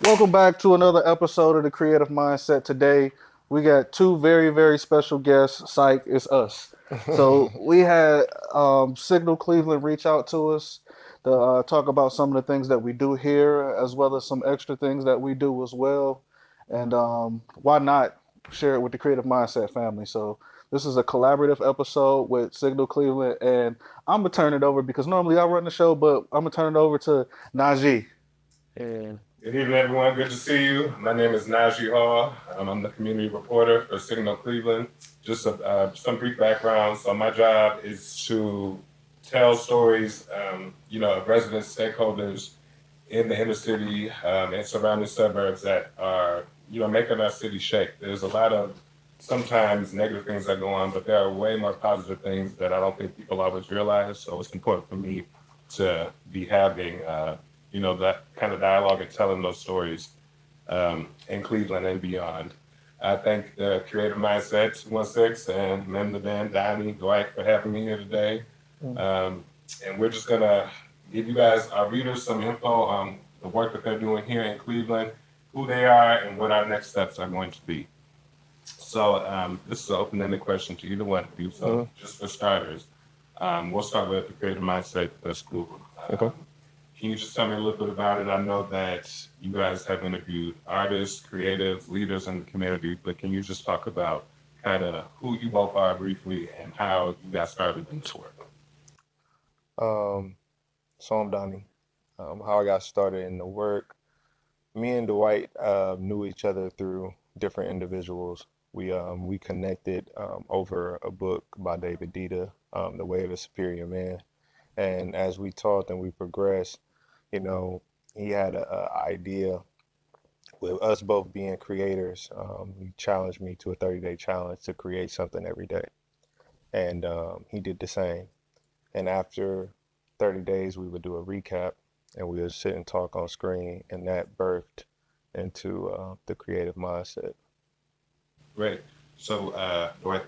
Welcome back to another episode of the Creative Mindset. Today, we got two very, very special guests. Psych, it's us. So we had Signal Cleveland reach out to us to talk about some of the things that we do here, as well as some extra things that we do as well. And why not share it with the Creative Mindset family? So this is a collaborative episode with Signal Cleveland, and I'm gonna turn it over because normally I run the show, but I'm gonna turn it over to Najee. And Good evening, everyone. Good to see you. My name is Najee Hall. I'm the community reporter for Signal Cleveland. Just some brief background. So my job is to tell stories, of residents, stakeholders in the inner city and surrounding suburbs that are, making our city shake. There's a lot of sometimes negative things that go on, but there are way more positive things that I don't think people always realize. So it's important for me to be having that kind of dialogue and telling those stories in Cleveland and beyond. I thank the Creative Mindset 216 and member Ben, Donny, Dwight for having me here today. And we're just going to give you guys, our readers, some info on the work that they're doing here in Cleveland, who they are, and what our next steps are going to be. So this is an open-ended question to either one of you. So just for starters, we'll start with the Creative Mindset School. Okay. Can you just tell me a little bit about it? I know that you guys have interviewed artists, creatives, leaders in the community, but can you just talk about kind of who you both are briefly and how you got started in this work? Um, so I'm Donnie. How I got started in the work, me and Dwight knew each other through different individuals. We connected over a book by David Dita, The Way of a Superior Man. And as we talked and we progressed, you know, he had a idea with us both being creators. He challenged me to a 30-day challenge to create something every day. And he did the same. And after 30 days, we would do a recap and we would sit and talk on screen. And that birthed into the creative mindset. Great. So, Dwight,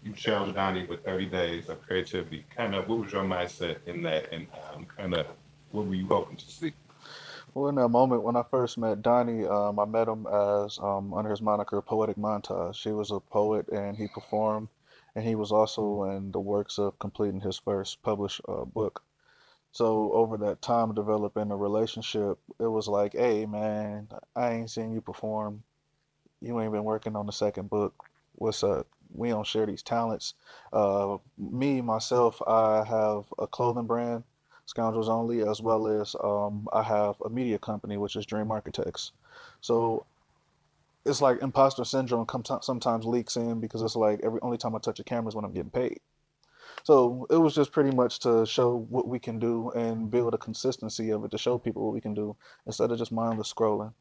you challenged Donnie with 30 days of creativity. Kind of, what was your mindset in that, and kind of, what were you hoping to see? Well, in that moment when I first met Donnie, I met him as under his moniker Poetic Montage. He was a poet and he performed, and he was also in the works of completing his first published book. So over that time developing a relationship, it was like, hey man, I ain't seen you perform. You ain't been working on the second book. What's up? We don't share these talents. Me, myself, I have a clothing brand, Scoundrels Only, as well as I have a media company, which is Dream Architects. So it's like imposter syndrome sometimes leaks in because it's like every only time I touch a camera is when I'm getting paid. So it was just pretty much to show what we can do and build a consistency of it to show people what we can do instead of just mindless scrolling.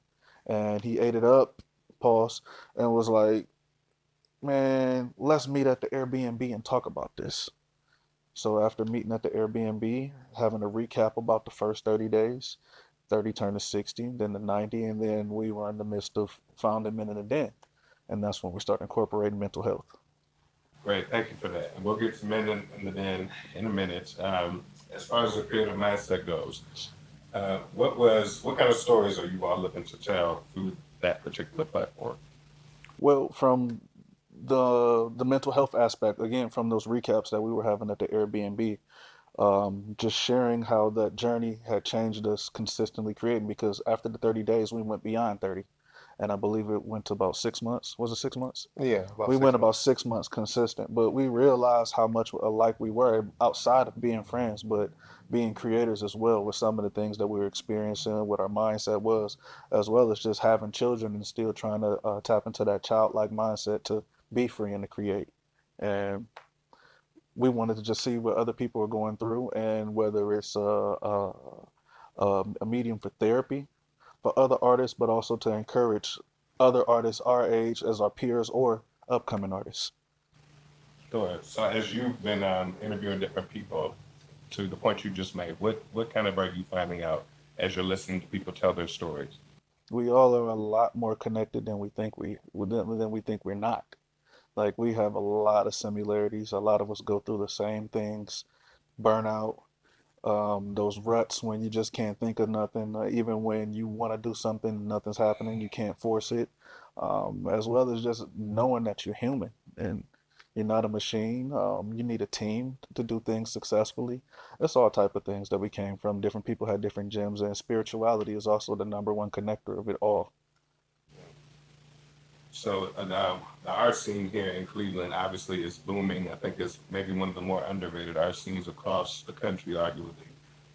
And he ate it up, pause, and was like, man, let's meet at the Airbnb and talk about this. So after meeting at the Airbnb, having a recap about the first 30 days, 30 turned to 60, then to 90, and then we were in the midst of founding Men in the Den. And that's when we start incorporating mental health. Great, thank you for that. And we'll get to men in the den in a minute. As far as the creative mindset goes, what kind of stories are you all looking to tell through that particular platform? Well, from the mental health aspect, again, from those recaps that we were having at the Airbnb, just sharing how that journey had changed us consistently creating because after the 30 days, we went beyond 30. And I believe it went to about 6 months. Was it 6 months? Yeah, about We went six about months. 6 months consistent, but we realized how much alike we were outside of being friends, but being creators as well with some of the things that we were experiencing, what our mindset was, as well as just having children and still trying to tap into that childlike mindset to be free and to create. And we wanted to just see what other people are going through and whether it's a medium for therapy for other artists, but also to encourage other artists our age as our peers or upcoming artists. Sure. So as you've been interviewing different people, to the point you just made, what kind of are you finding out as you're listening to people tell their stories? We all are a lot more connected than we think we're not. Like we have a lot of similarities. A lot of us go through the same things, burnout, those ruts when you just can't think of nothing, even when you want to do something, nothing's happening, you can't force it, as well as just knowing that you're human and you're not a machine. You need a team to do things successfully. It's all type of things that we came from. Different people had different gems, and spirituality is also the number one connector of it all. So now the art scene here in Cleveland obviously is booming. I think it's maybe one of the more underrated art scenes across the country, arguably.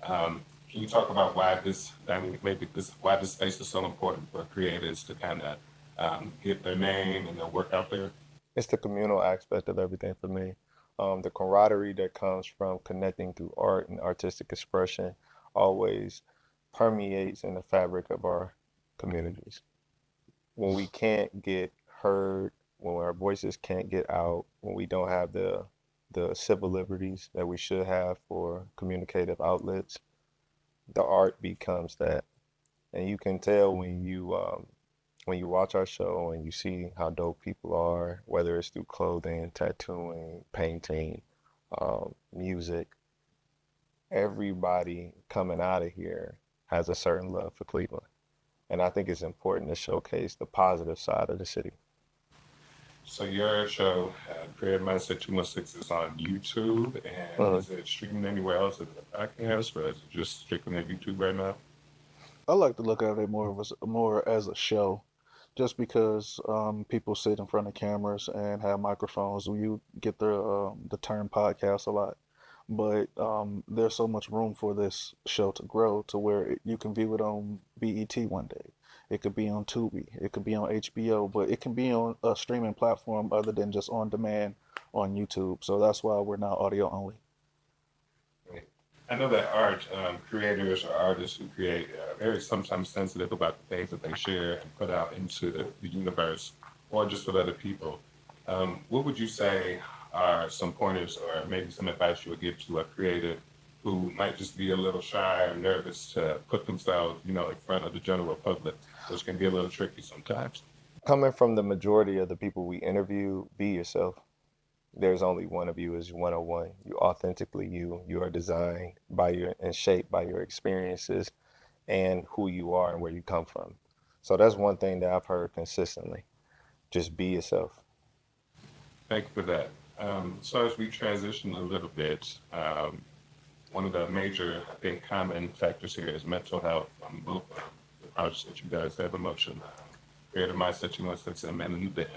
Can you talk about why this, I mean, maybe this, why this space is so important for creators to kind of get their name and their work out there? It's the communal aspect of everything for me. The camaraderie that comes from connecting through art and artistic expression always permeates in the fabric of our communities. When we can't get heard, when our voices can't get out, when we don't have the civil liberties that we should have for communicative outlets, the art becomes that. And you can tell when you watch our show and you see how dope people are, whether it's through clothing, tattooing, painting, music, everybody coming out of here has a certain love for Cleveland. And I think it's important to showcase the positive side of the city. So your show, Creative Mindset 216, is on YouTube, and Mhm. is it streaming anywhere else as a podcast, or is it just strictly on YouTube right now? I like to look at it more as a show, just because people sit in front of cameras and have microphones. You get the term podcast a lot, but there's so much room for this show to grow to where you can view it on BET one day. It could be on Tubi, it could be on HBO, but it can be on a streaming platform other than just on demand on YouTube. So that's why we're now audio only. Right. I know that art creators or artists who create are very sometimes sensitive about the things that they share and put out into the universe or just with other people. What would you say are some pointers or maybe some advice you would give to a creator who might just be a little shy or nervous to put themselves, in front of the general public, which can be a little tricky sometimes? Coming from the majority of the people we interview, be yourself. There's only one of you is 101. You authentically you. You are designed by your and shaped by your experiences and who you are and where you come from. So that's one thing that I've heard consistently. Just be yourself. Thank you for that. So as we transition a little bit, one of the major, I think, common factors here is mental health. Both the projects that you guys have, Emotion, Creative Mindset, you want to and Men in the Band.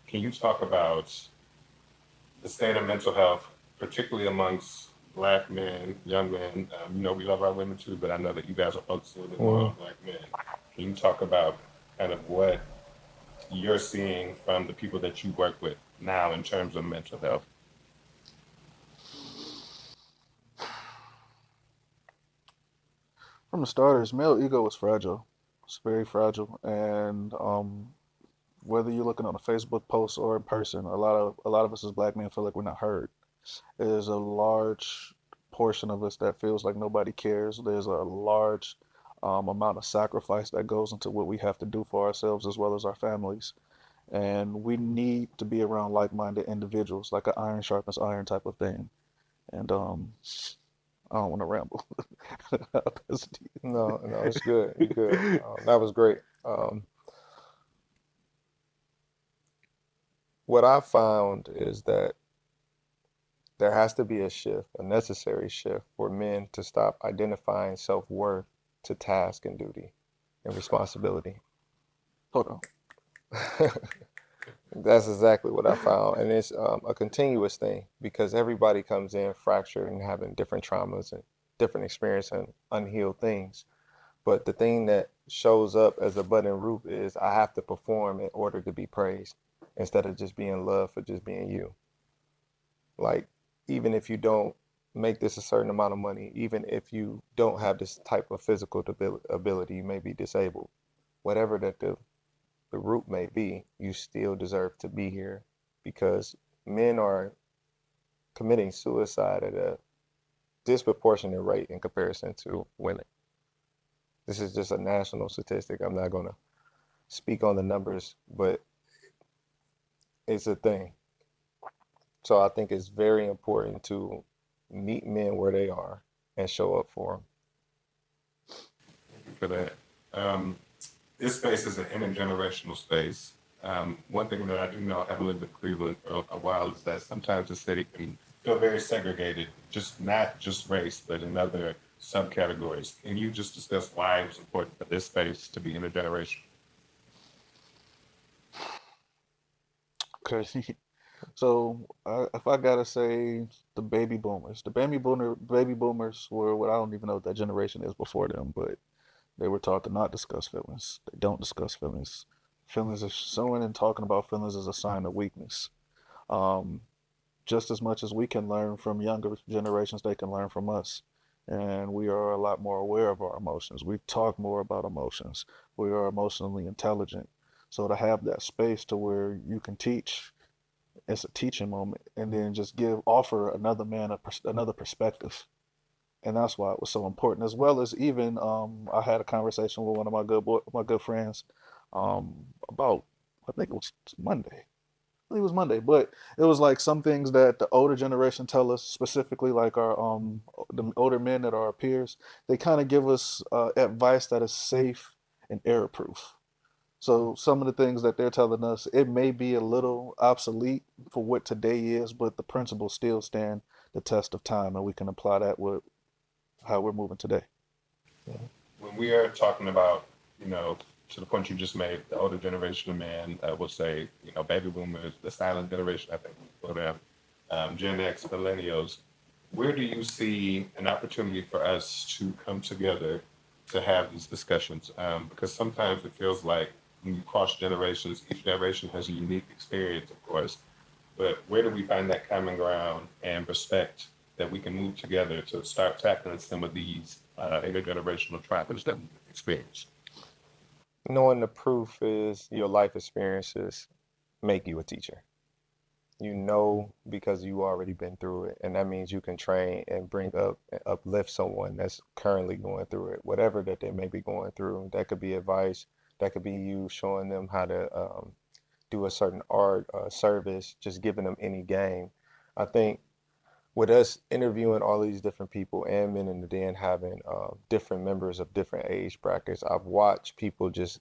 Can you talk about the state of mental health, particularly amongst Black men, young men? We love our women too, but I know that you guys are focused a little bit more on Black men. Can you talk about kind of what you're seeing from the people that you work with now in terms of mental health? From the starters, male ego is fragile. It's very fragile, and whether you're looking on a Facebook post or in person, a lot of us as black men feel like we're not heard. There's a large portion of us that feels like nobody cares. There's a large amount of sacrifice that goes into what we have to do for ourselves as well as our families. And we need to be around like-minded individuals, like an iron sharpens iron type of thing. And I don't want to ramble. That's No, no, it's good. You're good. That was great. What I found is that there has to be a shift, a necessary shift for men to stop identifying self-worth to task and duty and responsibility. Hold on. That's exactly what I found. And it's a continuous thing because everybody comes in fractured and having different traumas and different experience and unhealed things. But the thing that shows up as a budding root is I have to perform in order to be praised instead of just being loved for just being you. Like, even if you don't make this a certain amount of money, even if you don't have this type of physical ability, you may be disabled, whatever that the root may be, you still deserve to be here because men are committing suicide at a disproportionate rate in comparison to women. This is just a national statistic. I'm not going to speak on the numbers, but it's a thing. So I think it's very important to meet men where they are and show up for For that. This space is an intergenerational space. One thing that I do know, having lived in Cleveland for a while, is that sometimes the city can feel very segregated, just not just race, but in other subcategories. Can you just discuss why it was important for this space to be intergenerational? Okay. So if I gotta say baby boomers were what I don't even know what that generation is before them, but they were taught to not discuss feelings. They don't discuss feelings. Feelings is showing and talking about feelings is a sign of weakness. Um, just as much as we can learn from younger generations, they can learn from us. And we are a lot more aware of our emotions. We talk more about emotions. We are emotionally intelligent. So to have that space to where you can teach, it's a teaching moment, and then just offer another man another perspective. And that's why it was so important, as well as even I had a conversation with one of my good friends about, I think it was Monday. I think it was Monday, but it was like some things that the older generation tell us, specifically like our the older men that are our peers. They kind of give us advice that is safe and error proof. So some of the things that they're telling us, it may be a little obsolete for what today is, but the principles still stand the test of time, and we can apply that with how we're moving today. When we are talking about, to the point you just made, the older generation of man, I would say, baby boomers, the silent generation, I think, for them, Gen X, millennials, where do you see an opportunity for us to come together to have these discussions? Because sometimes it feels like when you cross generations, each generation has a unique experience, of course, but where do we find that common ground and respect that we can move together to start tackling some of these intergenerational traumas that we experience? knowing the proof is your life experiences make you a teacher. You know because you already been through it, and that means you can train and bring up and uplift someone that's currently going through it, whatever that they may be going through. That could be advice, that could be you showing them how to do a certain art, service, just giving them any game. I think with us interviewing all these different people and men in the den having different members of different age brackets, I've watched people just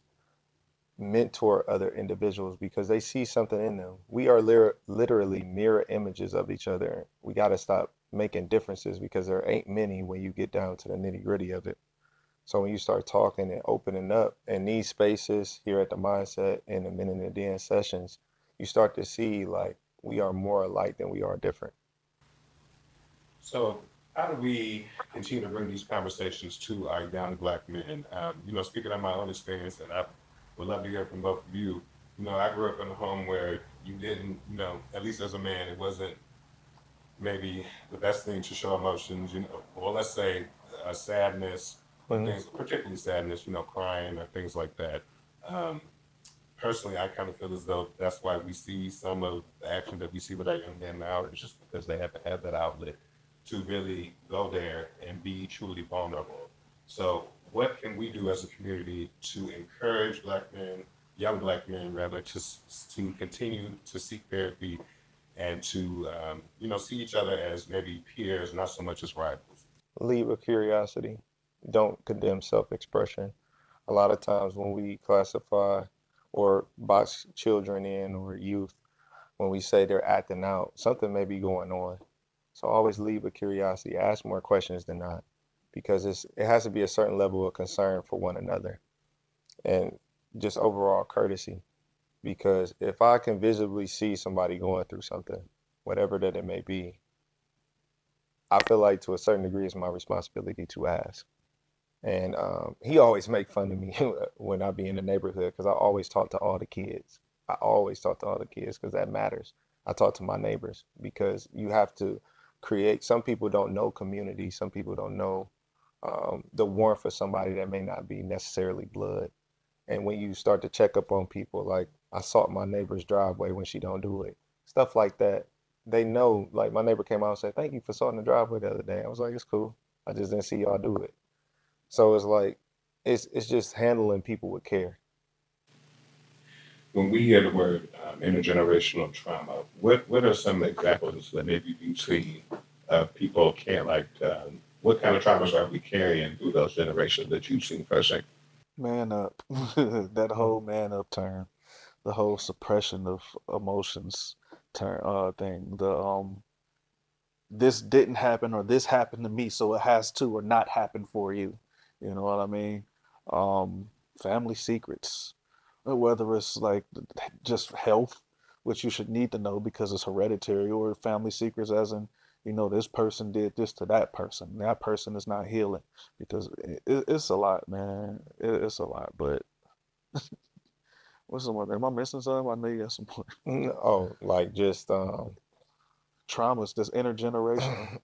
mentor other individuals because they see something in them. We are literally mirror images of each other. We got to stop making differences because there ain't many when you get down to the nitty gritty of it. So when you start talking and opening up in these spaces here at the Mindset and the Men in the Den sessions, you start to see like we are more alike than we are different. So, how do we continue to bring these conversations to our young black men? Speaking of my own experience, and I would love to hear from both of you. I grew up in a home where you didn't, at least as a man, it wasn't maybe the best thing to show emotions, or let's say sadness, or Mhm. things, particularly sadness, crying or things like that. Um, Personally, I kind of feel as though that's why we see some of the action that we see with our young men now. It's just because they haven't had that outlet to really go there and be truly vulnerable. So, what can we do as a community to encourage black men, young black men rather, to continue to seek therapy and to see each other as maybe peers, not so much as rivals? Lead with curiosity. Don't condemn self-expression. A lot of times when we classify or box children in or youth, when we say they're acting out, something may be going on. So always lead with curiosity. Ask more questions than not, because it has to be a certain level of concern for one another and just overall courtesy. Because if I can visibly see somebody going through something, whatever that it may be, I feel like to a certain degree it's my responsibility to ask. And he always make fun of me when I be in the neighborhood because I always talk to all the kids. I always talk to all the kids because that matters. I talk to my neighbors because you have to create. Some people don't know community. Some people don't know the warmth of somebody that may not be necessarily blood. And when you start to check up on people, like I salt my neighbor's driveway when she don't do it, stuff like that. They know. Like my neighbor came out and said, "Thank you for salting the driveway the other day." I was like, "It's cool. I just didn't see y'all do it." So it's like it's just handling people with care. When we hear the word intergenerational trauma, what are some examples that maybe you've seen people can't like? what kind of traumas are we carrying through those generations that you've seen firsthand? Man up. That whole man up turn, the whole suppression of emotions turn thing. The this didn't happen or this happened to me, so it has to or not happen for you. You know what I mean? Um, Family secrets, whether it's like just health, which you should need to know because it's hereditary, or family secrets as in, this person did this to that person. That person is not healing because it's a lot, man. It's a lot. But what's the one? Am I missing something? I know you got some more Oh, like just traumas, this intergenerational.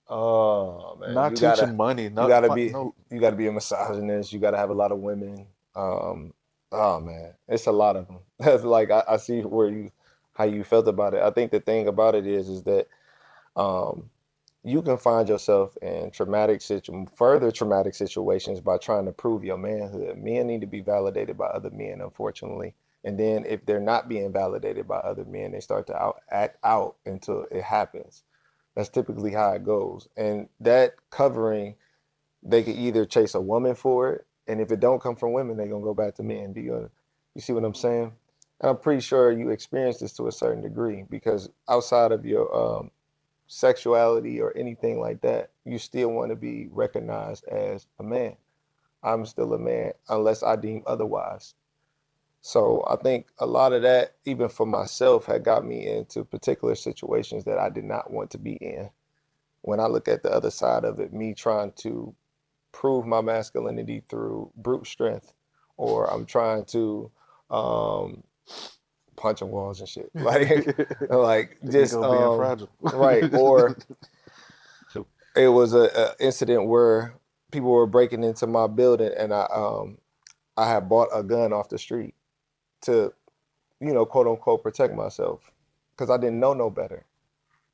oh man, Not teaching money, you not gotta be no. you gotta be a misogynist. You gotta have a lot of women. Oh man, it's a lot of them. That's like I see how you felt about it. I think the thing about it is that um, you can find yourself in further traumatic situations by trying to prove your manhood. Men need to be validated by other men, unfortunately. And then if they're not being validated by other men, they start to act out until it happens. That's typically how it goes. And that covering, they could either chase a woman for it, and if it don't come from women, they're gonna go back to men. You see what I'm saying? And I'm pretty sure you experience this to a certain degree because outside of your sexuality or anything like that, you still want to be recognized as a man. I'm still a man unless I deem otherwise. So I think a lot of that, even for myself, had got me into particular situations that I did not want to be in. When I look at the other side of it, me trying to prove my masculinity through brute strength, or I'm trying to um, punching walls and shit, like The just ego being fragile. right. Or it was a incident where people were breaking into my building, and I had bought a gun off the street to quote unquote protect myself because I didn't know no better.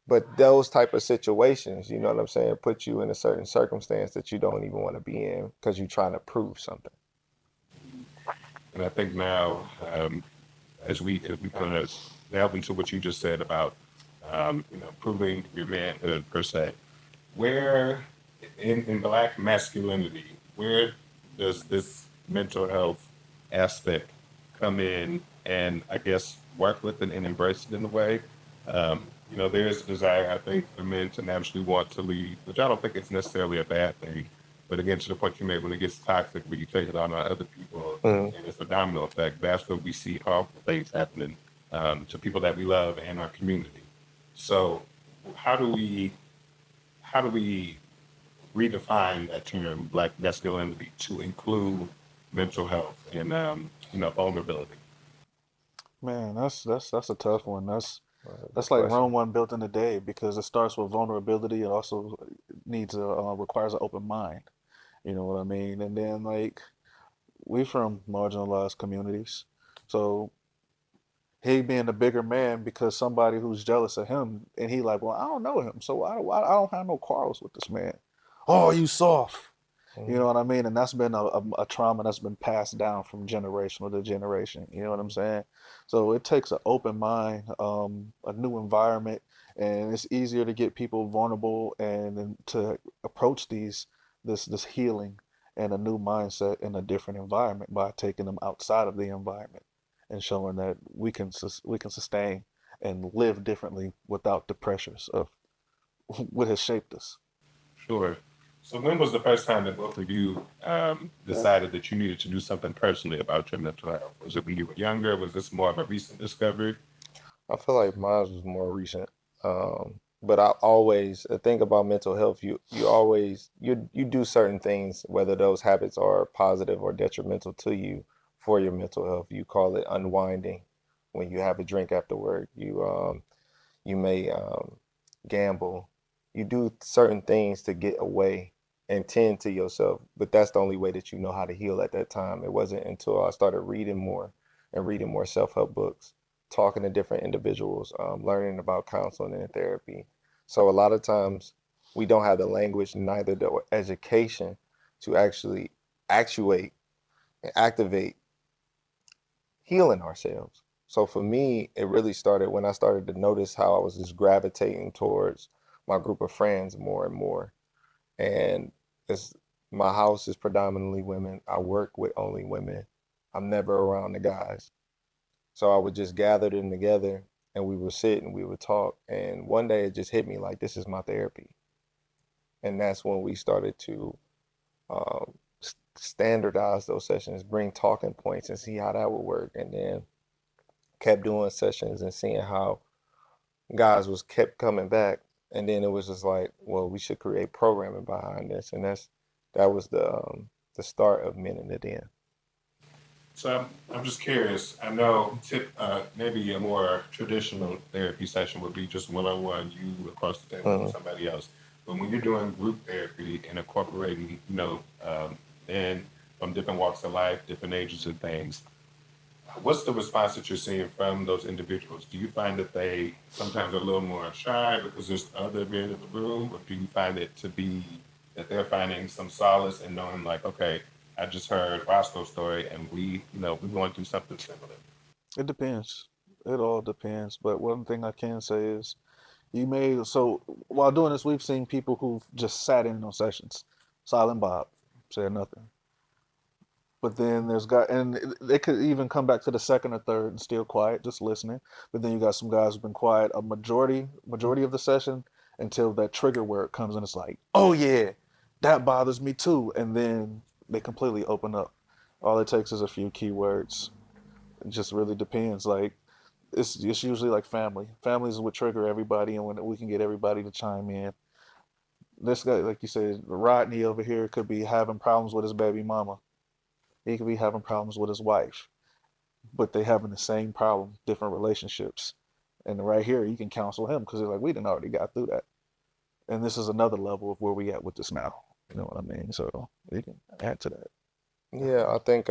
But those type of situations, you know what I'm saying, put you in a certain circumstance that you don't even want to be in because you're trying to prove something. And I think now, as we kind of delve into what you just said about, proving your manhood per se, where in Black masculinity, where does this mental health aspect come in and I guess work with it and embrace it in a way? There's a desire, I think, for men to naturally want to lead, which I don't think it's necessarily a bad thing. But again, to the point you made, when it gets toxic, when you take it on other people, Mhm. and it's a domino effect, that's when we see harmful things happening to people that we love and our community. So, how do we how do we redefine that term, Black masculinity, to include mental health and vulnerability? Man, that's a tough one. That's Good like question. Rome wasn't built in a day because it starts with vulnerability. It also requires an open mind. You know what I mean? And then like we from marginalized communities, so he being the bigger man because somebody who's jealous of him, and he like, well, I don't know him, so I don't have no quarrels with this man. Oh, you soft. You Mhm. know what I mean? And that's been a trauma that's been passed down from generation to generation. You know what I'm saying? So it takes an open mind, a new environment, and it's easier to get people vulnerable and then to approach this healing and a new mindset in a different environment by taking them outside of the environment and showing that we can sustain and live differently without the pressures of what has shaped us. Sure. So, when was the first time that both of you decided that you needed to do something personally about your mental health? Was it when you were younger? Was this more of a recent discovery? I feel like mine was more recent. But I always the thing about mental health, you always you do certain things, whether those habits are positive or detrimental to you for your mental health. You call it unwinding. When you have a drink after work, you may gamble. You do certain things to get away and tend to yourself, but that's the only way that you know how to heal at that time. It wasn't until I started reading more and reading more self-help books, talking to different individuals, learning about counseling and therapy. So a lot of times we don't have the language, neither the education to actually actuate and activate healing ourselves. So for me, it really started when I started to notice how I was just gravitating towards my group of friends more and more. And it's my house is predominantly women. I work with only women. I'm never around the guys. So I would just gather them together and we would sit and we would talk. And one day it just hit me like, this is my therapy. And that's when we started to standardize those sessions, bring talking points and see how that would work. And then kept doing sessions and seeing how guys was kept coming back. And then it was just like, well, we should create programming behind this. And that was the start of Men in the Den. So I'm just curious. I know maybe a more traditional therapy session would be just one-on-one, you across the table with somebody else. But when you're doing group therapy and incorporating, men from different walks of life, different ages and things, what's the response that you're seeing from those individuals? Do you find that they sometimes are a little more shy because there's other men in the room, or do you find it to be that they're finding some solace in knowing, like, okay, I just heard Roscoe's story, and we're going through something similar. It depends. It all depends. But one thing I can say is so while doing this, we've seen people who've just sat in on sessions, silent Bob, said nothing. But then and they could even come back to the second or third and still quiet, just listening. But then you got some guys who've been quiet a majority of the session until that trigger word comes and it's like, oh yeah, that bothers me too. And then they completely open up. All it takes is a few keywords. It just really depends. Like it's usually like family. Families would trigger everybody, and when we can get everybody to chime in. This guy, like you said, Rodney over here could be having problems with his baby mama. He could be having problems with his wife, but they having the same problem, different relationships. And right here, you can counsel him because they're like, we done already got through that. And this is another level of where we at with this now. You know what I mean? So you can add to that. Yeah, I think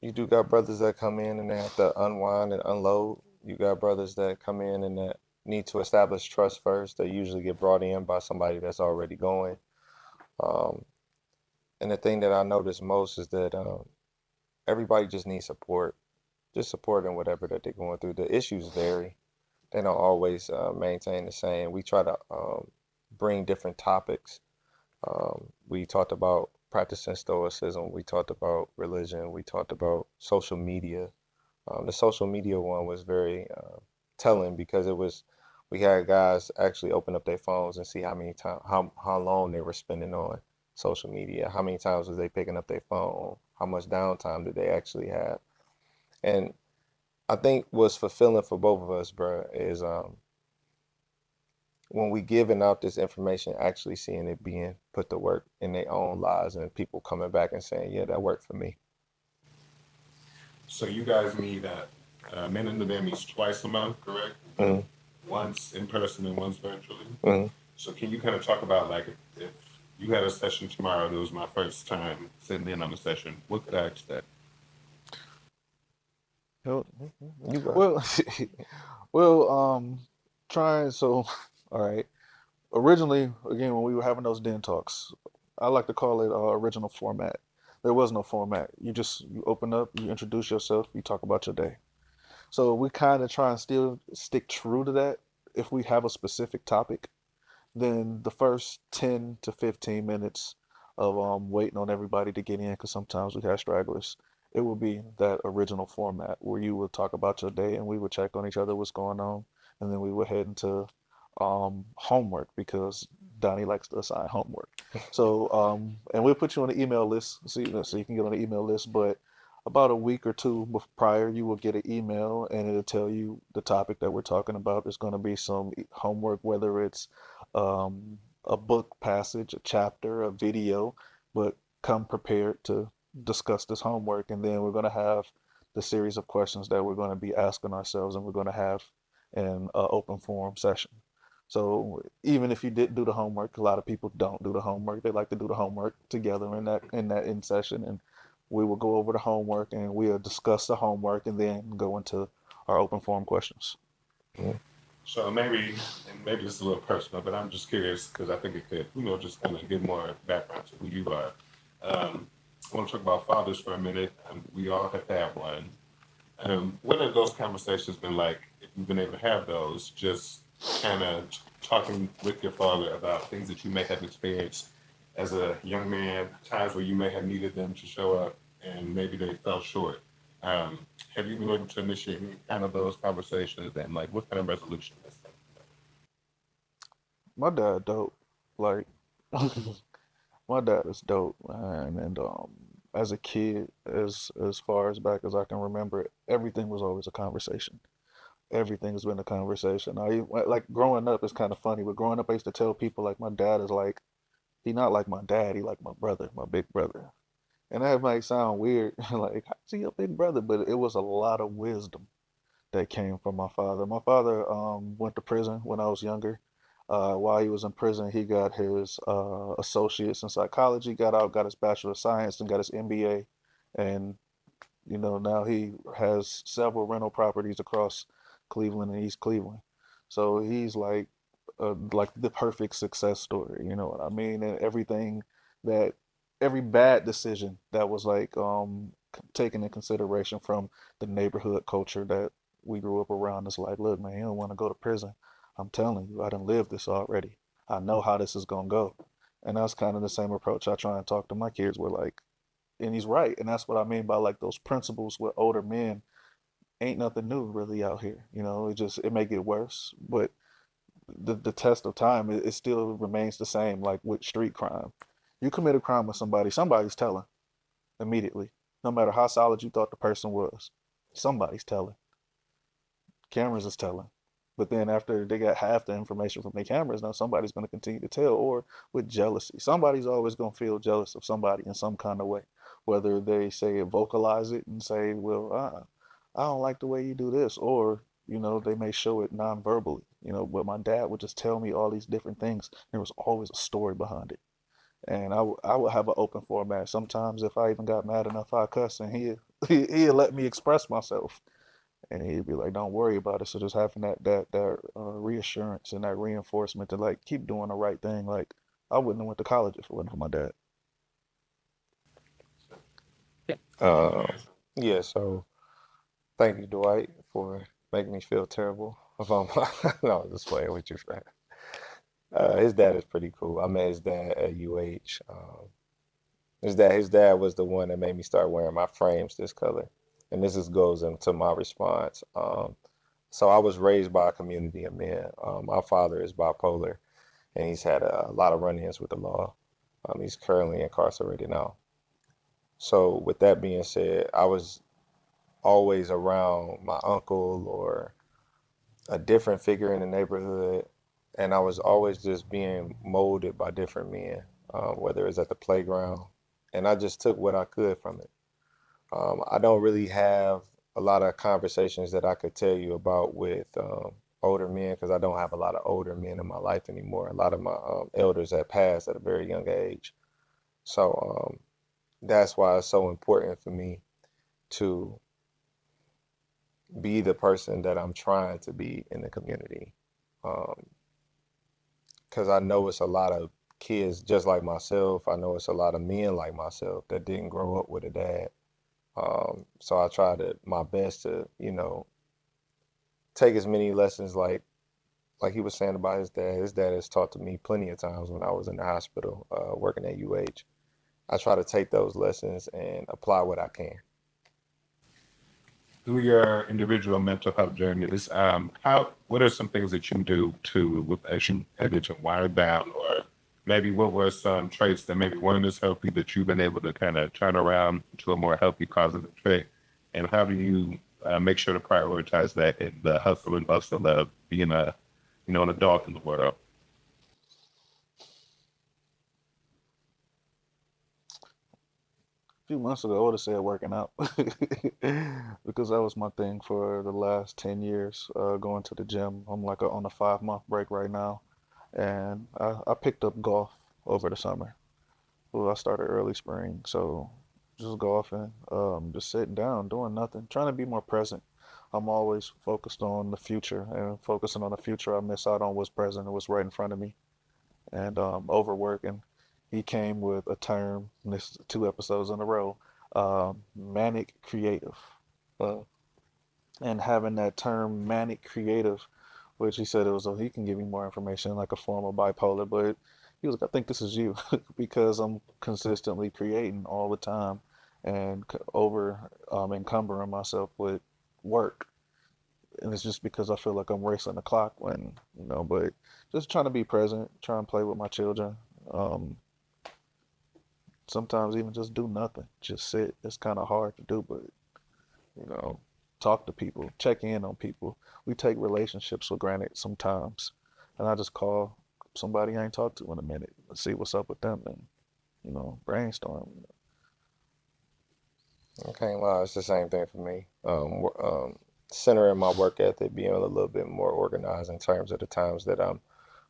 you do got brothers that come in and they have to unwind and unload. You got brothers that come in and that need to establish trust first. They usually get brought in by somebody that's already going. Um, and the thing that I notice most is that everybody just needs support, just support in whatever that they're going through. The issues vary. They don't always maintain the same. We try to bring different topics. We talked about practicing stoicism. We talked about religion. We talked about social media. The social media one was very telling because we had guys actually open up their phones and see how many time how long they were spending on social media, how many times was they picking up their phone, how much downtime did they actually have. And I think what's fulfilling for both of us, bro, is when we giving out this information, actually seeing it being put to work in their own lives and people coming back and saying, yeah, that worked for me. So you guys meet Men in the Den meets twice a month, correct? Mm-hmm. Once in person and once virtually. Mm-hmm. So can you kind of talk about, like, if you had a session tomorrow, it was my first time sitting in on a session, what could I expect? You go. Well, well, trying so, all right. Originally, again, when we were having those den talks, I like to call it original format. There was no format. You open up, you introduce yourself, you talk about your day. So we kind of try and still stick true to that. If we have a specific topic, then the first 10 to 15 minutes of waiting on everybody to get in, because sometimes we have stragglers, it will be that original format where you would talk about your day and we would check on each other, what's going on, and then we would head into homework because Donnie likes to assign homework. So and we'll put you on the email list so you can get on the email list. But about a week or two prior, you will get an email and it'll tell you the topic that we're talking about. There's going to be some homework, whether it's a book passage, a chapter, a video, but come prepared to discuss this homework. And then we're going to have the series of questions that we're going to be asking ourselves, and we're going to have an open forum session. So even if you did do the homework, a lot of people don't do the homework. They like to do the homework together in that in session, and we will go over the homework and we'll discuss the homework and then go into our open forum questions. Mm-hmm. So maybe this is a little personal, but I'm just curious because I think it could, just kind of get more background to who you are. I want to talk about fathers for a minute. We all have had one. What have those conversations been like? If you've been able to have those, just kind of talking with your father about things that you may have experienced as a young man, times where you may have needed them to show up and maybe they fell short. Um, have you been able to initiate any kind of those conversations and like what kind of resolution is that? My dad dope. Like my dad is dope, man. And as a kid, as far as back as I can remember, everything was always a conversation. Everything has been a conversation. Like growing up, it's kind of funny, but growing up, I used to tell people like my dad is like he not like my dad, he like my brother, my big brother. And that might sound weird, like how's he your big brother? But it was a lot of wisdom that came from my father. My father went to prison when I was younger. While he was in prison, he got his associates in psychology, got out, got his Bachelor of Science, and got his MBA. And now he has several rental properties across Cleveland and East Cleveland. So he's like the perfect success story, you know what I mean? And that every bad decision that was like taken in consideration from the neighborhood culture that we grew up around is like, look, man, you don't want to go to prison. I'm telling you, I done lived this already. I know how this is gonna go. And that's kind of the same approach I try and talk to my kids with, like, and he's right. And that's what I mean by like those principles with older men ain't nothing new really out here. It may get worse, but the test of time, it still remains the same. Like with street crime, you commit a crime with somebody, somebody's telling immediately, no matter how solid you thought the person was. Somebody's telling. Cameras is telling. But then after they got half the information from the cameras, now somebody's going to continue to tell, or with jealousy. Somebody's always going to feel jealous of somebody in some kind of way, whether they say vocalize it and say, well, I don't like the way you do this, or they may show it non-verbally. But my dad would just tell me all these different things. There was always a story behind it. And I would have an open format. Sometimes if I even got mad enough, I cuss, and he'd let me express myself. And he'd be like, "Don't worry about it." So just having that reassurance and that reinforcement to like keep doing the right thing. Like I wouldn't have went to college if it wasn't for my dad. Uh, yeah, so thank you, Dwight, for making me feel terrible about my. No, just playing with you, friend. His dad is pretty cool. I met his dad at UH. His dad was the one that made me start wearing my frames this color. And this just goes into my response. So I was raised by a community of men. My father is bipolar, and he's had a lot of run-ins with the law. He's currently incarcerated now. So with that being said, I was always around my uncle or a different figure in the neighborhood, and I was always just being molded by different men, whether it's at the playground, and I just took what I could from it. I don't really have a lot of conversations that I could tell you about with older men because I don't have a lot of older men in my life anymore. A lot of my elders have passed at a very young age. So that's why it's so important for me to be the person that I'm trying to be in the community. Because I know it's a lot of kids just like myself. I know it's a lot of men like myself that didn't grow up with a dad. So I try to my best to, take as many lessons like he was saying about his dad. His dad has taught to me plenty of times when I was in the hospital, working at UH. I try to take those lessons and apply what I can. Through your individual mental health journeys, what are some things that you do as you headed to wind down, or maybe what were some traits that maybe weren't as healthy that you've been able to kind of turn around to a more healthy, positive trait, and how do you make sure to prioritize that in the hustle and bustle of being an adult in the world? A few months ago, I would have said working out because that was my thing for the last 10 years, going to the gym. I'm like on a 5 month break right now. And I picked up golf over the summer. Well, I started early spring, so just golfing, just sitting down, doing nothing, trying to be more present. I'm always focused on the future, and focusing on the future, I miss out on what's present and what's right in front of me. And overworking, he came with a term, and this is 2 episodes in a row, manic creative. Uh, and having that term manic creative which he said he can give me more information, like a form of bipolar, but he was like, I think this is you because I'm consistently creating all the time and over encumbering myself with work. And it's just because I feel like I'm racing the clock when, but just trying to be present, try and play with my children. Um, Sometimes even just do nothing, just sit. It's kind of hard to do, but you know, talk to people, check in on people. We take relationships for granted sometimes. And I just call somebody I ain't talked to in a minute, see what's up with them and, brainstorm. I can't lie, it's the same thing for me. Centering my work ethic, being a little bit more organized in terms of the times that I'm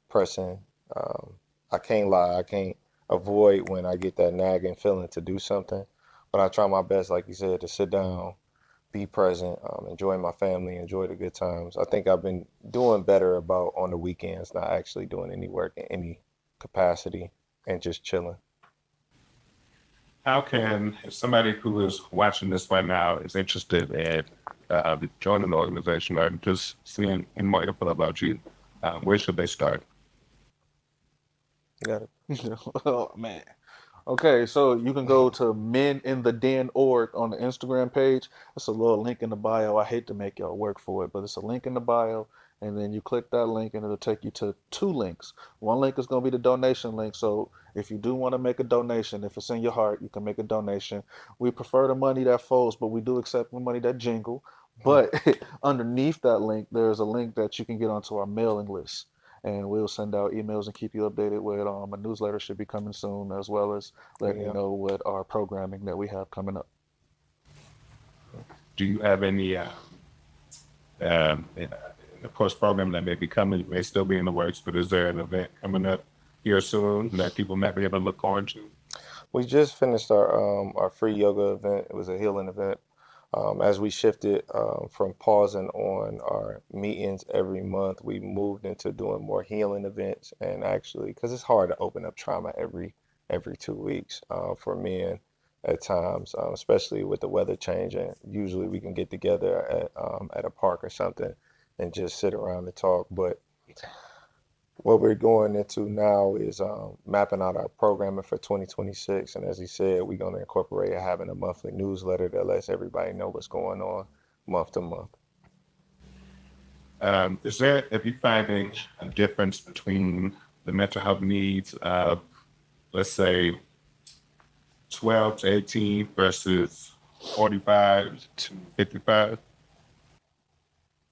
pressing. Um, I can't lie, I can't avoid when I get that nagging feeling to do something, but I try my best, like you said, to sit down, be present, enjoy my family, enjoy the good times. I think I've been doing better about on the weekends, not actually doing any work in any capacity and just chilling. How can, if somebody who is watching this right now is interested in joining the organization or just seeing more info about you, where should they start? You got it. Oh man. Okay, so you can go to Men in the Den org on the Instagram page. It's a little link in the bio. I hate to make y'all work for it, but it's a link in the bio, and then you click that link, and it'll take you to two links. One link is going to be the donation link. So if you do want to make a donation, if it's in your heart, you can make a donation. We prefer the money that folds, but we do accept the money that jingle. But underneath that link, there's a link that you can get onto our mailing list, and we'll send out emails and keep you updated with a newsletter should be coming soon, as well as letting you Yeah. know what our programming that we have coming up. Do you have any, of course, program that may be coming, may still be in the works, but is there an event coming up here soon that people might be able to look forward to? We just finished our free yoga event. It was a healing event. As we shifted from pausing on our meetings every month, we moved into doing more healing events. And actually, because it's hard to open up trauma every 2 weeks for men at times, especially with the weather changing. Usually, we can get together at a park or something and just sit around and talk. But what we're going into now is mapping out our programming for 2026. And as he said, we're going to incorporate having a monthly newsletter that lets everybody know what's going on month to month. If you finding a difference between the mental health needs of, let's say, 12 to 18 versus 45 to 55?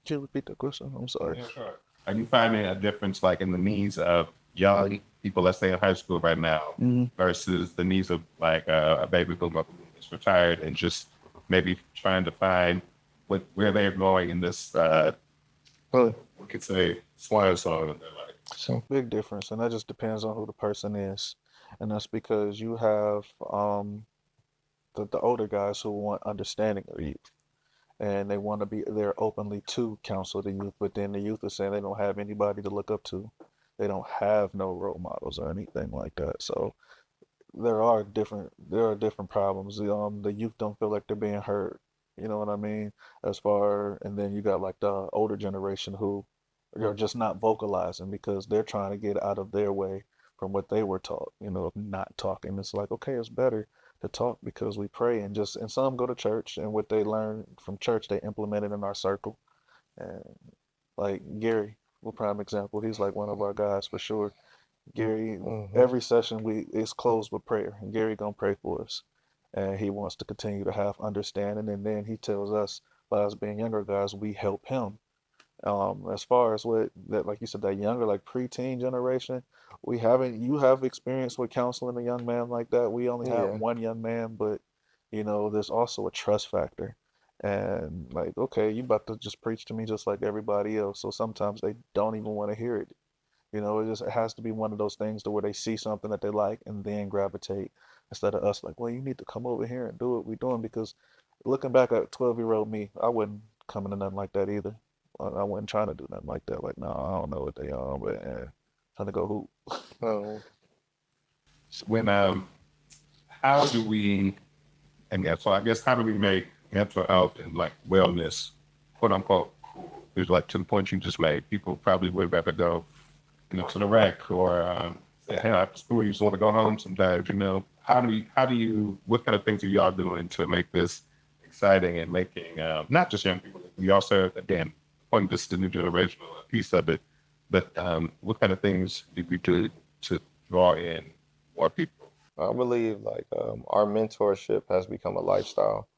Can you repeat the question? I'm sorry. Yeah, sure. Are you finding a difference like in the needs of young people, let's say in high school right now, versus the needs of like a baby boomer who is retired and just maybe trying to find where they're going in this, we could say, swan song of their life? So big difference, and that just depends on who the person is, and that's because you have the older guys who want understanding of youth, and they want to be there openly to counsel the youth, but then the youth is saying they don't have anybody to look up to, they don't have no role models or anything like that. So there are different problems. The youth don't feel like they're being heard. You know what I mean? And then you got like the older generation who are just not vocalizing because they're trying to get out of their way from what they were taught, of not talking. It's like, okay, it's better to talk because we pray and some go to church and what they learn from church they implement it in our circle. And like Gary, well, prime example, he's like one of our guys for sure. Gary, Mm-hmm. every session is closed with prayer, and Gary gonna pray for us, and he wants to continue to have understanding. And then he tells us, by us being younger guys, we help him. As far as what that, like you said, that younger, like preteen generation, we haven't. You have experience with counseling a young man like that. We only have Yeah. one young man, but there's also a trust factor. And like, okay, you about to just preach to me just like everybody else. So sometimes they don't even want to hear it. It has to be one of those things to where they see something that they like and then gravitate instead of us like, well, you need to come over here and do what we're doing because looking back at 12-year-old me, I wouldn't come into nothing like that either. I wasn't trying to do nothing like that. Like, no, I don't know what they are, but trying to go hoop. Um, When how do we, and yeah, so I guess how do we make mental health and like wellness, quote unquote, cool? there's like to the point you just made, people probably would rather go, to the rec or say, hey, after school, you just want to go home sometimes, what kind of things are y'all doing to make this exciting and making, not just young people, we also, again, pointing this to the new generation, a piece of it, but what kind of things do we do to draw in more people? I believe like our mentorship has become a lifestyle.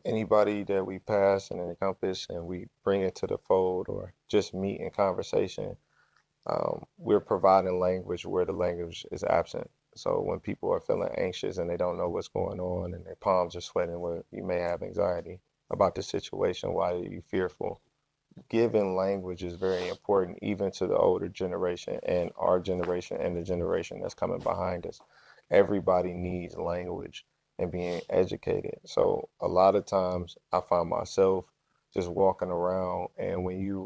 Anybody that we pass and encompass and we bring into the fold or just meet in conversation, we're providing language where the language is absent. So when people are feeling anxious and they don't know what's going on and their palms are sweating, where you may have anxiety about the situation, why are you fearful? Giving language is very important, even to the older generation and our generation and the generation that's coming behind us. Everybody needs language and being educated. So a lot of times I find myself just walking around, and when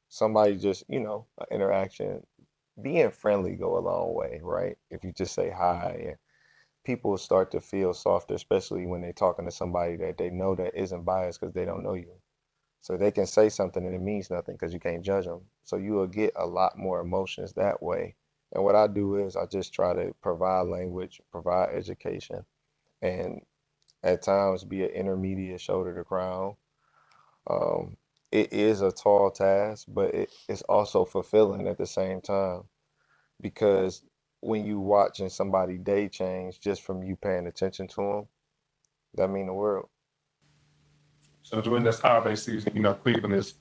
somebody just, an interaction, being friendly go a long way, right? If you just say hi, and people start to feel softer, especially when they're talking to somebody that they know that isn't biased because they don't know you. So they can say something and it means nothing because you can't judge them. So you will get a lot more emotions that way. And what I do is I just try to provide language, provide education, and at times be an intermediate shoulder to crown. Um, it is a tall task, but it's also fulfilling at the same time because when you watching somebody day change just from you paying attention to them, that mean the world. So during this holiday season, Cleveland is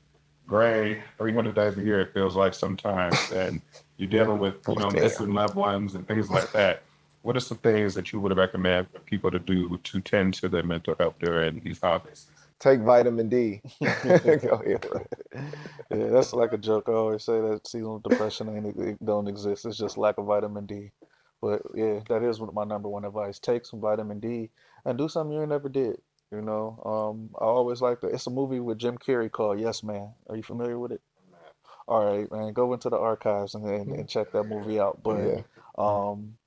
gray 300 days a year, it feels like sometimes, and you're dealing with, Damn. missing loved ones and things like that. What are some things that you would recommend for people to do to tend to their mental health during these holidays? Take vitamin D. Go ahead. Yeah, that's like a joke. I always say that seasonal depression it don't exist. It's just lack of vitamin D. But yeah, that is my number one advice. Take some vitamin D and do something you never did. I always like that. It's a movie with Jim Carrey called Yes Man. Are you familiar with it? All right, man, go into the archives and check that movie out. But Yeah. um,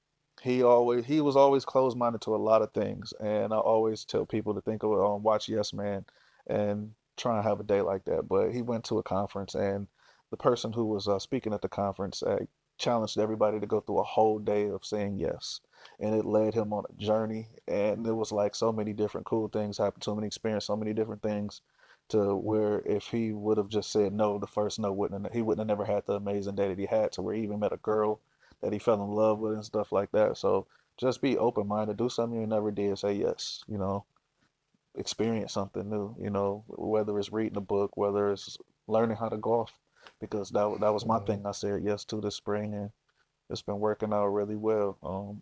he was always closed minded to a lot of things, and I always tell people to think of watch Yes Man and try and have a day like that. But he went to a conference, and the person who was speaking at the conference challenged everybody to go through a whole day of saying yes, and it led him on a journey, and it was like so many different cool things happened to him, and he experienced so many different things to where if he would have just said no, the first no he wouldn't have never had the amazing day that he had, to where he even met a girl that he fell in love with and stuff like that. So just be open minded, do something you never did, say yes, experience something new, whether it's reading a book, whether it's learning how to golf, because that was my thing I said yes to this spring, and it's been working out really well.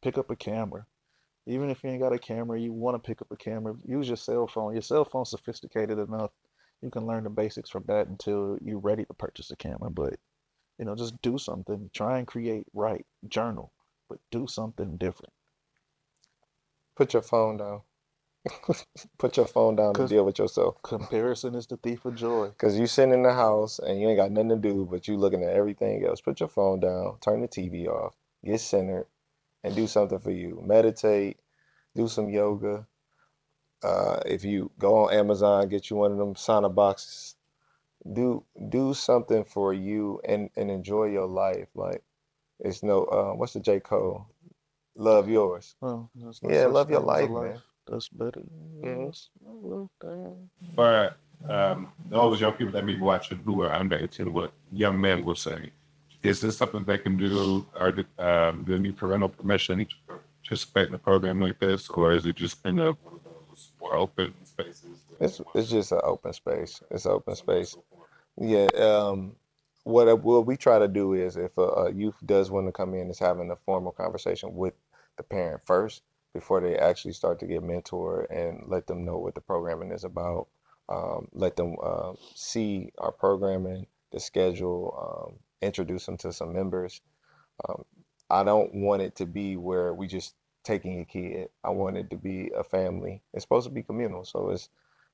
Pick up a camera. Even if you ain't got a camera, you want to pick up a camera, use your cell phone. Your cell phone's sophisticated enough. You can learn the basics from that until you're ready to purchase a camera. But, just do something. Try and create, write, journal, but do something different. Put your phone down. Put your phone down and Because deal with yourself. comparison is the thief of joy. Because you sitting in the house and you ain't got nothing to do, but you looking at everything else. Put your phone down, turn the TV off, get centered, and do something for you. Meditate, do some yoga. If you go on Amazon, get you one of them sauna boxes. Do something for you and enjoy your life. Like it's no what's the J. Cole? Love yours. Well, there's no Yeah, such love your thing as a life, life man. that's better. Mhm. Yes, I love that. For those young people that may be watching who are under 18, what young men will say, is this something they can do, or do they need parental permission to participate in a program like this, or is it just kind of one of those more open spaces? It's just an open space. It's an open space. Yeah. What we try to do is if a youth does want to come in, is having a formal conversation with the parent first before they actually start to get mentored and let them know what the programming is about. Let them see our programming, the schedule, introduce them to some members. Um, I don't want it to be where we just taking a kid. I want it to be a family. It's supposed to be communal, so it's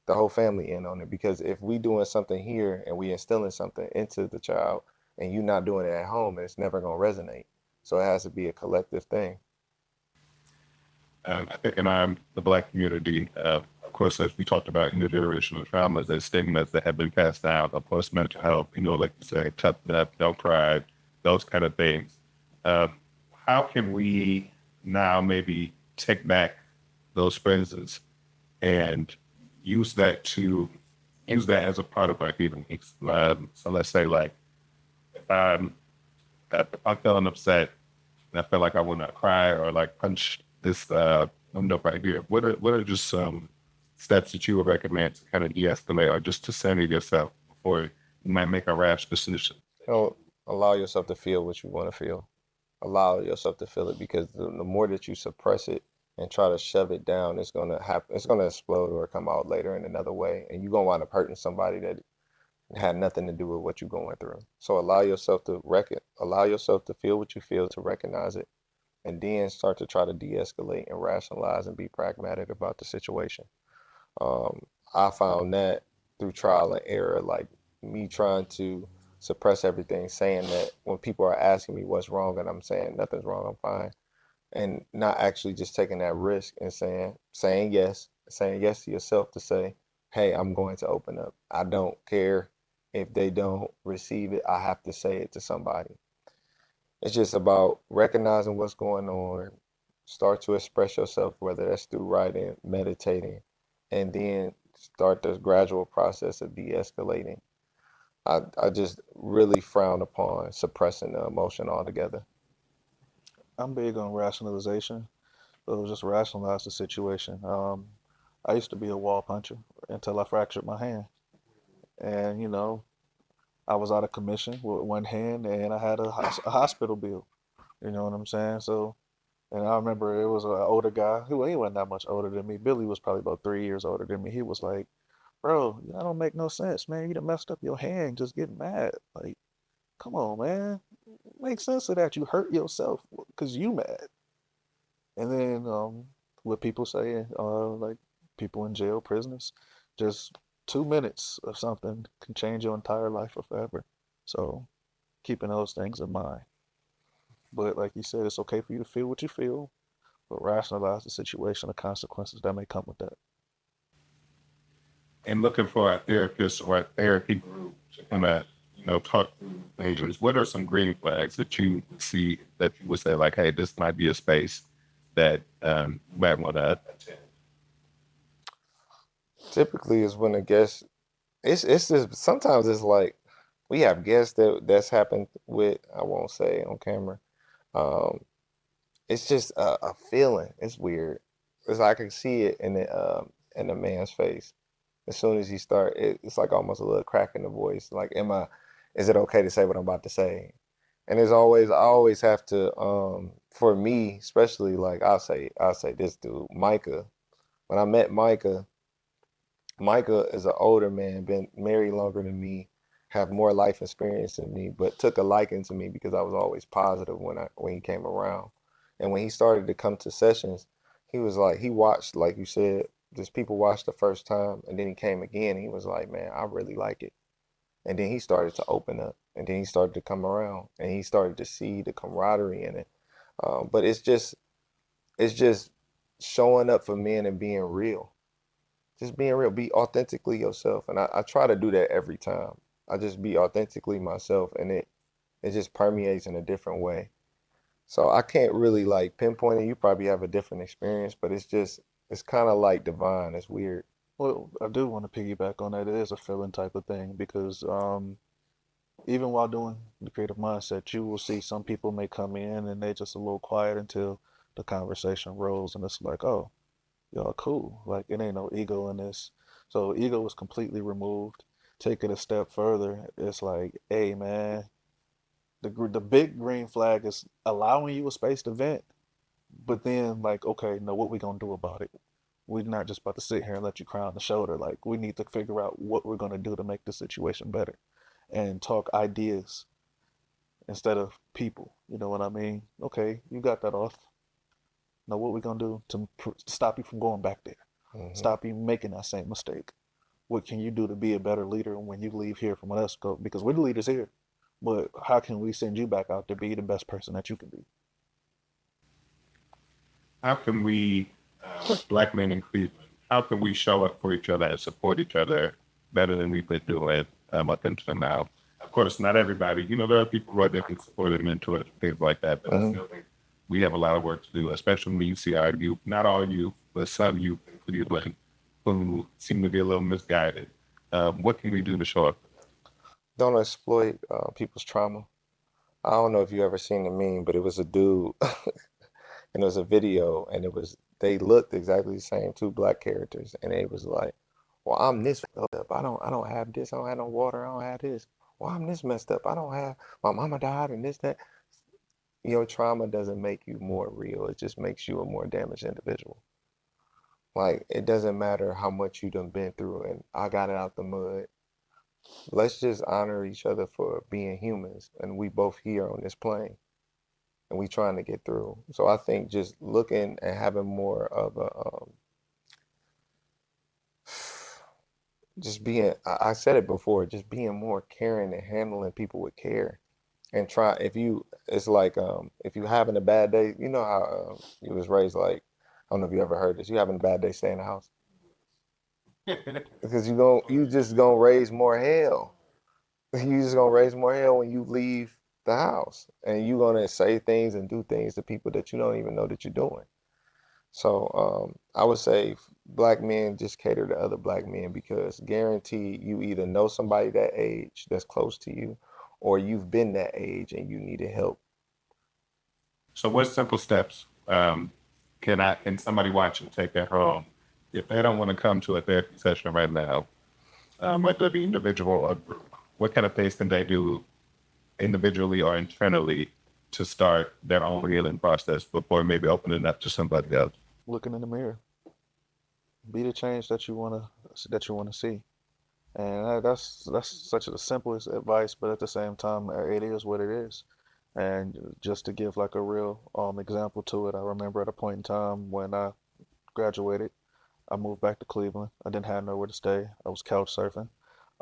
the whole family in on it. Because if we doing something here and we instilling something into the child, and you not doing it at home, it's never gonna resonate. So it has to be a collective thing. I think in the Black community, of course, as we talked about intergenerational traumas, there's stigmas that have been passed down. Of course, mental health, like you say, tough enough, don't cry, those kind of things. Uh, how can we now maybe take back those phrases and use that to use that as a part of our healing? So let's say, like, if if I'm feeling upset and I feel like I want to cry or like punch this window right here, what are just some steps that you would recommend to kind of de-escalate or just to center yourself before you might make a rash decision? You know, allow yourself to feel what you want to feel. Allow yourself to feel it, because the more that you suppress it and try to shove it down, it's gonna happen. It's gonna explode or come out later in another way, and you're gonna wind up hurting somebody that had nothing to do with what you're going through. So allow yourself to feel what you feel, to recognize it, and then start to try to de-escalate and rationalize and be pragmatic about the situation. Um, I found that through trial and error, like me trying to suppress everything, saying that when people are asking me what's wrong, and I'm saying nothing's wrong, I'm fine, and not actually just taking that risk and saying yes to yourself to say, hey, I'm going to open up. I don't care if they don't receive it. I have to say it to somebody. It's just about recognizing what's going on, start to express yourself, whether that's through writing, meditating, and then start this gradual process of de-escalating. I just really frown upon suppressing the emotion altogether. I'm big on rationalization. So just rationalize the situation. I used to be a wall puncher until I fractured my hand. And, I was out of commission with one hand and I had a hospital bill. You know what I'm saying? So, and I remember it was an older guy who he wasn't that much older than me. Billy was probably about 3 years older than me. He was like, bro, that don't make no sense, man. You done messed up your hand just getting mad. Like, come on, man. Make sense of that. You hurt yourself because you mad. And then what people say, like people in jail, prisoners, just 2 minutes of something can change your entire life or forever. So keeping those things in mind. But like you said, it's okay for you to feel what you feel, but rationalize the situation, the consequences that may come with that. And looking for a therapist or a therapy group to kind of, talk through majors. What are some green flags that you see that you would say, like, hey, this might be a space that you might want to attend? Typically is when a guest, it's just sometimes it's like we have guests that's happened with, I won't say on camera. Um, it's just a feeling. It's weird. It's like I can see it in the man's face. As soon as he start, it's like almost a little crack in the voice. Like, is it okay to say what I'm about to say? And I always have to, for me, especially like I'll say this dude, Micah. When I met Micah, Micah is an older man, been married longer than me, have more life experience than me, but took a liking to me because I was always positive when he came around. And when he started to come to sessions, he was like he watched, like you said, just people watched the first time, and then he came again. And he was like, man, I really like it. And then he started to open up, and then he started to come around, and he started to see the camaraderie in it. But it's just showing up for men and being real, just being real, be authentically yourself. And I try to do that every time. I just be authentically myself, and it just permeates in a different way. So I can't really like pinpoint it. You probably have a different experience, but it's kind of like divine. It's weird. Well, I do want to piggyback on that. It is a feeling type of thing because even while doing the creative mindset, you will see some people may come in and they just a little quiet until the conversation rolls, and it's like, oh, y'all cool. Like it ain't no ego in this. So ego is completely removed. Take it a step further. It's like, hey man, the big green flag is allowing you a space to vent, but then like, okay, no, what we gonna do about it? We're not just about to sit here and let you cry on the shoulder. Like we need to figure out what we're gonna do to make the situation better, and talk ideas instead of people. You know what I mean? Okay, you got that off. Now what we gonna do to stop you from going back there? Hmm. Stop you making that same mistake. What can you do to be a better leader when you leave here from us go? Because we're the leaders here, but how can we send you back out to be the best person that you can be? How can we, black men in Cleveland, how can we show up for each other and support each other better than we've been doing up until now? Of course, not everybody. There are people who are different supportive mentors, things like that. But I still think we have a lot of work to do, especially when you see our youth, not all youth, but some youth in Cleveland who seem to be a little misguided. What can we do to show up? Don't exploit people's trauma. I don't know if you ever seen the meme, but it was a dude and it was a video and they looked exactly the same, two black characters, and it was like, well, I'm this fucked up. I don't have this, I don't have no water, I don't have this. Well, I'm this messed up. I don't have my mama died and this, that. Your trauma doesn't make you more real. It just makes you a more damaged individual. Like it doesn't matter how much you done been through and I got it out the mud. Let's just honor each other for being humans and we both here on this plane and we trying to get through. So I think just looking and having more of a just being I said it before, just being more caring and handling people with care. And try if you it's like if you having a bad day, you know how you was raised like I don't know if you ever heard this. You having a bad day, stay in the house because you just gonna raise more hell. You just gonna raise more hell when you leave the house, and you gonna say things and do things to people that you don't even know that you're doing. So I would say black men just cater to other black men because guaranteed you either know somebody that age that's close to you, or you've been that age and you needed help. So, what simple steps can somebody watching take that home if they don't want to come to a therapy session right now? Whether it be individual or group, what kind of things can they do individually or internally to start their own healing process before maybe opening up to somebody else? Looking in the mirror, be the change that you wanna see, and that's such the simplest advice, but at the same time, it is what it is. And just to give like a real example to it, I remember at a point in time when I graduated, I moved back to Cleveland. I didn't have nowhere to stay. I was couch surfing.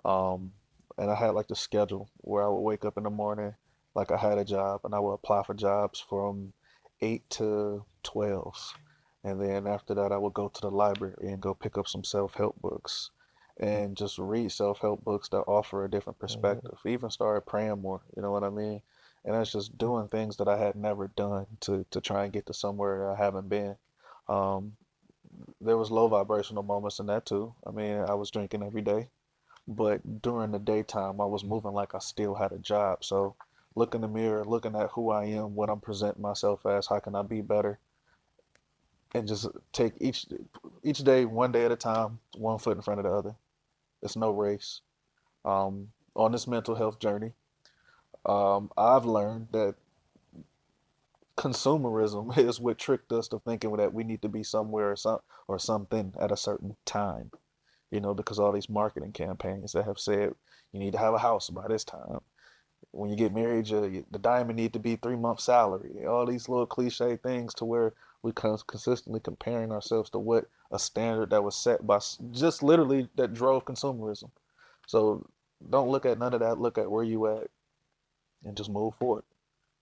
Um, and I had like the schedule where I would wake up in the morning, like I had a job, and I would apply for jobs from 8 to 12. And then after that, I would go to the library and go pick up some self-help books and just read self-help books that offer a different Mhm. perspective. Even started praying more, you know what I mean? And that's just doing things that I had never done to try and get to somewhere I haven't been. Um, there was low vibrational moments in that too. I mean, I was drinking every day, but during the daytime, I was moving like I still had a job. So, look in the mirror, looking at who I am, what I'm presenting myself as, how can I be better, and just take each day one day at a time, one foot in front of the other. It's no race. On this mental health journey, I've learned that consumerism is what tricked us to thinking that we need to be somewhere or something at a certain time. Because all these marketing campaigns that have said you need to have a house by this time. When you get married, the diamond need to be 3 months' salary. All these little cliche things to where we consistently comparing ourselves to what a standard that was set by just literally that drove consumerism. So don't look at none of that. Look at where you at and just move forward.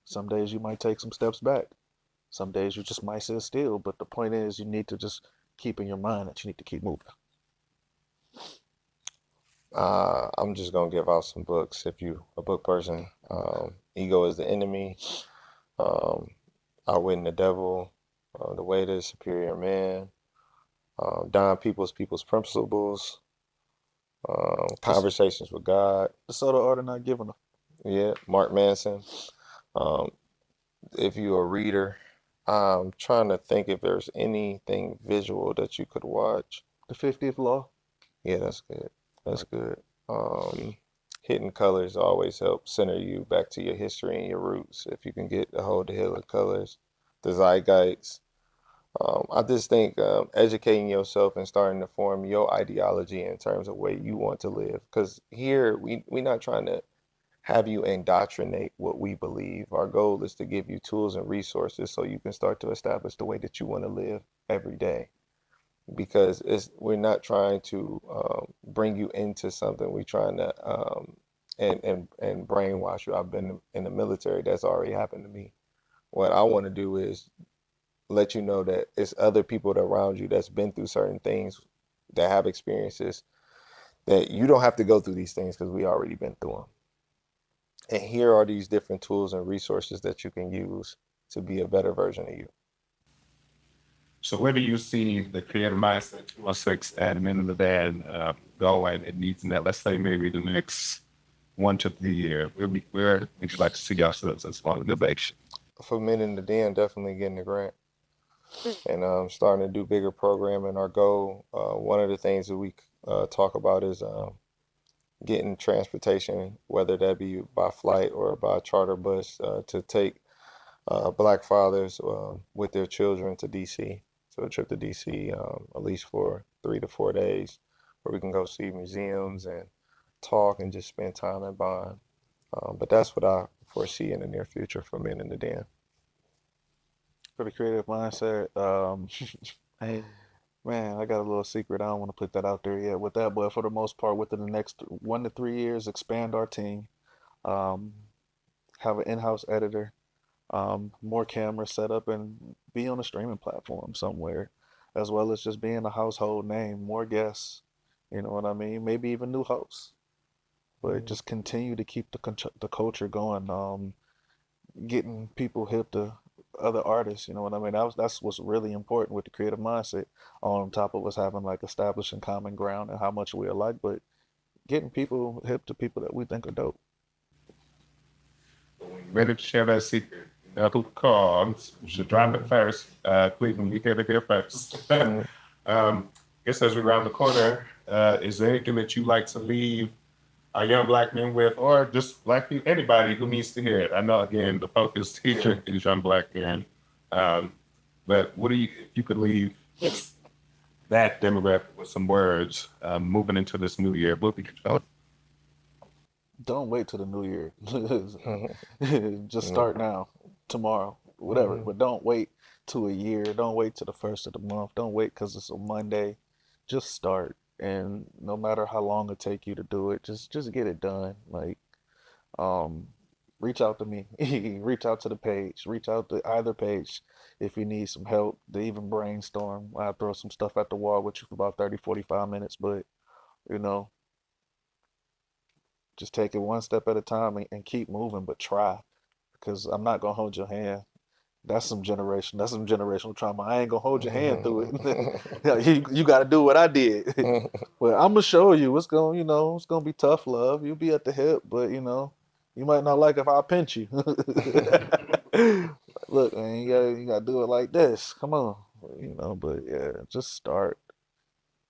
Some days you might take some steps back. Some days you just might sit still. But the point is, you need to just keep in your mind that you need to keep moving. I'm just gonna give out some books if you a book person. Ego is the Enemy, um, Outwitting the Devil, The Way to the Superior Man, Don People's Principles, Just Conversations with God. the subtle art of not giving a Yeah, Mark Manson. Um, if you're a reader, I'm trying to think if there's anything visual that you could watch. the 50th law. Yeah, that's good. That's Like, good. Hidden Colors always help center you back to your history and your roots. If you can get a hold of Hidden Colors, the Zeitgeist. I just think educating yourself and starting to form your ideology in terms of way you want to live. Because here we're not trying to have you indoctrinate what we believe. Our goal is to give you tools and resources so you can start to establish the way that you want to live every day. Because we're not trying to bring you into something. We're trying to and brainwash you. I've been in the military. That's already happened to me. What I want to do is let you know that it's other people that around you that's been through certain things, that have experiences, that you don't have to go through these things because we already been through them. And here are these different tools and resources that you can use to be a better version of you. So where do you see the creative mindset 216 at the end of the day go and it needs in that, let's say maybe the next 1 to 3 years? Where would you like to see yourselves as far as innovation? For Men in the Den, definitely getting a grant and starting to do bigger programming. Our goal, one of the things that we talk about is getting transportation, whether that be by flight or by charter bus, to take Black fathers with their children to DC. So a trip to DC, at least for 3 to 4 days, where we can go see museums and talk and just spend time and bond. But that's what I foresee in the near future for Men in the Den. For the creative mindset, hey, man, I got a little secret. I don't want to put that out there yet with that, but for the most part, within the next 1 to 3 years, expand our team, um, have an in-house editor, more cameras set up, and be on a streaming platform somewhere, as well as just being a household name, more guests, you know what I mean? Maybe even new hosts, but just continue to keep the culture going, getting people hip to other artists, you know what I mean? That's what's really important with the creative mindset, on top of us having like establishing common ground and how much we alike, but getting people hip to people that we think are dope. Ready to share that secret? Who calls? You should drop it first. Cleveland, you hear it here first. Guess as we round the corner, is there anything that you like to leave our young Black men with, or just Black people, anybody who needs to hear it? I know, again, the focus teacher is young Black men, but what do you, if you could leave that demographic with some words moving into this new year, what would you? Don't wait till the new year. Just start now, tomorrow, whatever. But don't wait to a year. Don't wait to the first of the month. Don't wait because it's a Monday. Just start. And no matter how long it take you to do it, just get it done. Like, um, reach out to me. Reach out to the page. Reach out to either page if you need some help to even brainstorm. I'll throw some stuff at the wall with you for about 30, 45 minutes, but you know, just take it one step at a time and keep moving, but try. Because I'm not gonna hold your hand. That's some generational trauma. I ain't gonna hold your hand through it. Yeah, you gotta do what I did. Well, I'm gonna show you. It's gonna, it's gonna be tough love. You'll be at the hip, but you might not like if I pinch you. Look, man, you gotta do it like this. Come on. But yeah, just start.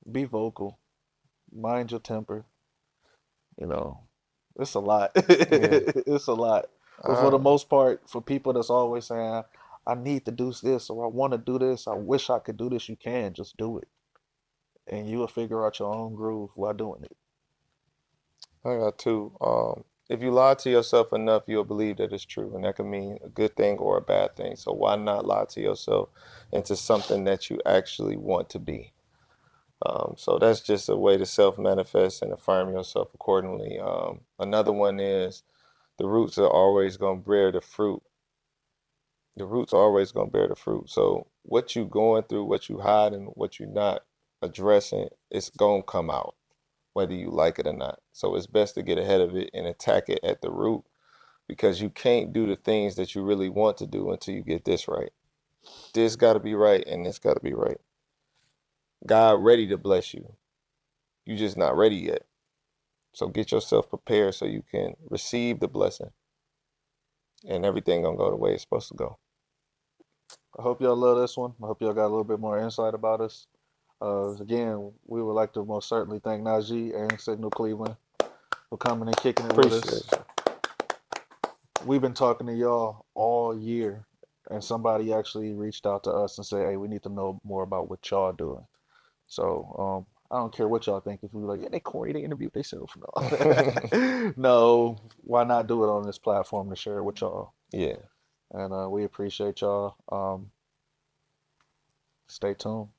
Be vocal. Mind your temper. You know, it's a lot. Yeah. It's a lot. But for the most part, for people that's always saying, I need to do this or I want to do this, I wish I could do this, you can just do it. And you will figure out your own groove while doing it. I got two. If you lie to yourself enough, you'll believe that it's true, and that can mean a good thing or a bad thing. So why not lie to yourself into something that you actually want to be? So that's just a way to self-manifest and affirm yourself accordingly. Another one is the roots are always going to bear the fruit. The roots are always going to bear the fruit. So what you going through, what you hiding, what you not addressing, it's going to come out, whether you like it or not. So it's best to get ahead of it and attack it at the root, because you can't do the things that you really want to do until you get this right. This got to be right, and this got to be right. God ready to bless you. You just not ready yet. So get yourself prepared so you can receive the blessing, and everything gonna go the way it's supposed to go. I hope y'all love this one. I hope y'all got a little bit more insight about us. Again, we would like to most certainly thank Najee and Signal Cleveland for coming and kicking it with us. Appreciate We've been talking to y'all all year, and somebody actually reached out to us and said, "Hey, we need to know more about what y'all doing." So I don't care what y'all think. If we were like, "Yeah, they corny, they interviewed themselves," no, no, why not do it on this platform to share it with y'all? Yeah. And we appreciate y'all. Stay tuned.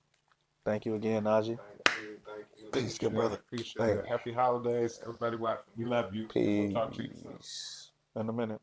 Thank you again, Najee. Thank you. Peace, good brother. Appreciate it. Happy holidays, everybody. We love you. We'll talk to you soon. Peace. In a minute.